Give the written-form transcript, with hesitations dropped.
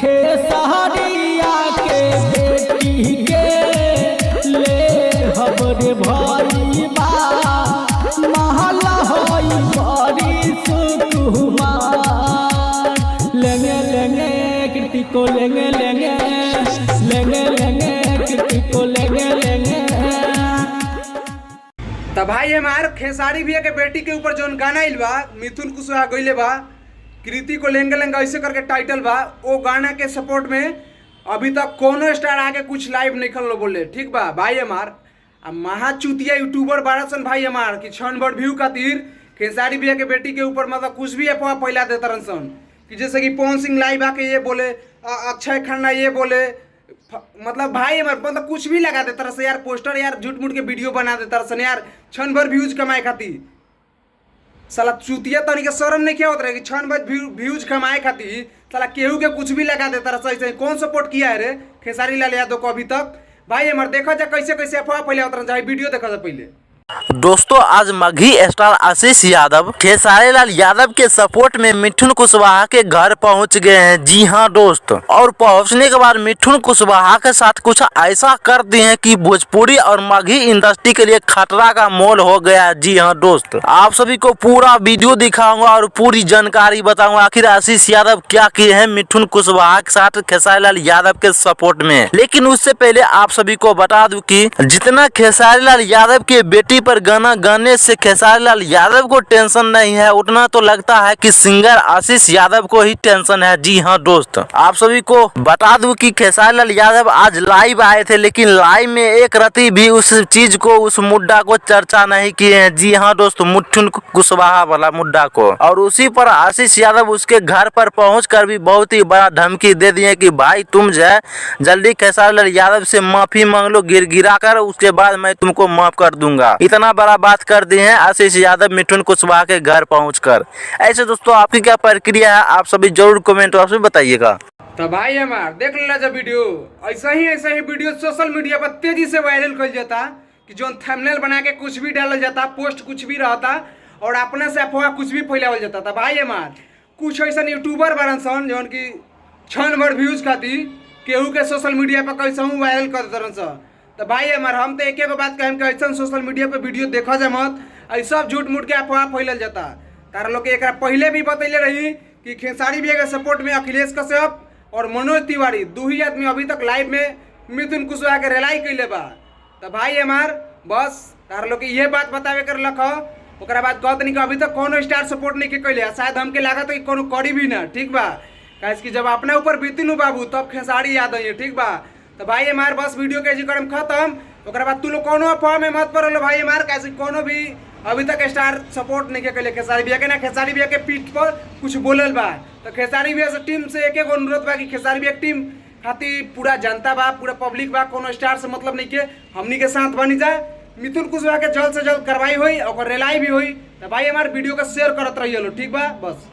खेसारिया के बेटी के ले हमरे भाई बा महला होई बड़ी सुकुमार लेंगे लेंगे कृति को लेंगे लेंगे लेंगे लेंगे कृति को लेंगे लेंगे। तो भाई हमार खेसारी भैया के बेटी के ऊपर जौन गाना आइल बा मिथुन कुशवाहा गइले बा कृति को लेंगे लेंगे ऐसे करके टाइटल बा वो गाना के सपोर्ट में अभी तक कोनो स्टार आके कुछ लाइव निकल लो बोले ठीक बा भाई हमार अब महाचुतिया यूट्यूबर बारह सन भाई हमार कि क्षण भर व्यू खातिर खेसारी भैया के बेटी के ऊपर मतलब कुछ भी अफवाह फैला देता सन कि जैसे कि पवन सिंह लाइव आके ये बोले अक्षय खन्ना ये बोले मतलब भाई हमारे मतलब कुछ भी लगा देता रहा यार पोस्टर यार झूठ मूठ के वीडियो बना देता रहा यार क्षण भर व्यूज कमाए खातिर साला चुतिया तनी के शर्म नहीं क्या होता रहे कि क्षण भर व्यूज कमाए खातिर साला केहू के कुछ भी लगा देता रहा सही कौन सपोर्ट किया है रे खेसारी लाल यादव को अभी तक भाई हमारे देखा जाए कैसे कैसे अफवाह पहले होता रहा वीडियो देखा जाए पहले। दोस्तों आज मगही स्टार आशीष यादव खेसारी लाल यादव के सपोर्ट में मिथुन कुशवाहा के घर पहुंच गए हैं। जी हां दोस्त, और पहुंचने के बाद मिथुन कुशवाहा के साथ कुछ ऐसा कर दिए हैं कि भोजपुरी और मगही इंडस्ट्री के लिए खतरा का मोल हो गया। जी हां दोस्त, आप सभी को पूरा वीडियो दिखाऊंगा और पूरी जानकारी बताऊंगा आखिर आशीष यादव क्या किए हैं मिथुन कुशवाहा के साथ खेसारी लाल यादव के सपोर्ट में। लेकिन उससे पहले आप सभी को बता दूं कि जितना खेसारी लाल यादव के बेटी पर गाना गाने से खेसारी लाल यादव को टेंशन नहीं है उतना तो लगता है कि सिंगर आशीष यादव को ही टेंशन है। जी हाँ दोस्त, आप सभी को बता दूं कि खेसारी लाल यादव आज लाइव आए थे लेकिन लाइव में एक रति भी उस चीज को उस मुद्दा को चर्चा नहीं किए हैं। जी हाँ दोस्त, मिथुन कुशवाहा वाला मुद्दा को, और उसी पर आशीष यादव उसके घर पर पहुँच कर भी बहुत ही बड़ा धमकी दे दिए कि भाई तुम जो है जल्दी खेसारी लाल यादव से माफी मांग लो गिरा कर, उसके बाद मैं तुमको माफ कर दूंगा। इतना बड़ा बात कर दी है आशीष यादव मिथुन कुशवाहा के घर पहुंचकर। ऐसे दोस्तों आपकी क्या प्रक्रिया है आप सभी जरूर कमेंट बॉक्स में बताइएगा। तो भाई हमार देख लेना जब वीडियो ऐसा ही वीडियो सोशल मीडिया पर तेजी से वायरल कर जाता कि जो थंबनेल बना के कुछ भी डालल जाता पोस्ट कुछ भी रहता और अपने से अफवाह कुछ भी फैलावल जाता था। भाई हमार कुछ ऐसा यूट्यूबर बरन सन जौन की क्षण भर व्यूज खातिर केहू के सोशल मीडिया पर कैसे वायरल कर देते। तो भाई हमार हम तो एक बात कहें कि ऐसा सोशल मीडिया पे वीडियो देखा जाए मत ऐसा झूठ मूठ के अफवाह फैलल जाता। तारा लोग एक पहले भी बतैले रही कि खेसारी भैया के सपोर्ट में अखिलेश कश्यप और मनोज तिवारी दो ही आदमी अभी तक लाइव में मिथुन कुशवाहा के रेलाई कैले बा। तो भाई हमार बस तारा लोग ये बात बतावे कर रख ओकरा बाद कहते नहीं कि अभी तक कोनो स्टार सपोर्ट नहीं के कैले शायद हमके लागत कि कोनो करी भी ना ठीक बा कि जब अपने ऊपर बीती बाबू तब खेसारी याद आई ठीक बा। तो भाई हमार बस वीडियो के जिक्र खत्म ओकरा बाद तू लोग कोनो अफवाह में मत पड़ो भाई हमार कैसे कोनो भी अभी तक स्टार सपोर्ट नहीं के खेसारी भैया के ना खेसारी भैया के पीठ पर कुछ बोलल बा। तो खेसारी भैया से टीम से एक अनुरोध बा कि खेसारी भैया टीम खातिर पूरा जनता बा पूरा पब्लिक बा कोनो स्टार से मतलब नहीं के हमनी के साथ बनी जाए मिथुन कुशवाहा के जल्द से जल्द कार्रवाई हुई और रेलाई भी हुई। तो भाई हमारे वीडियो का शेयर करत रहिए लो ठीक बा बस।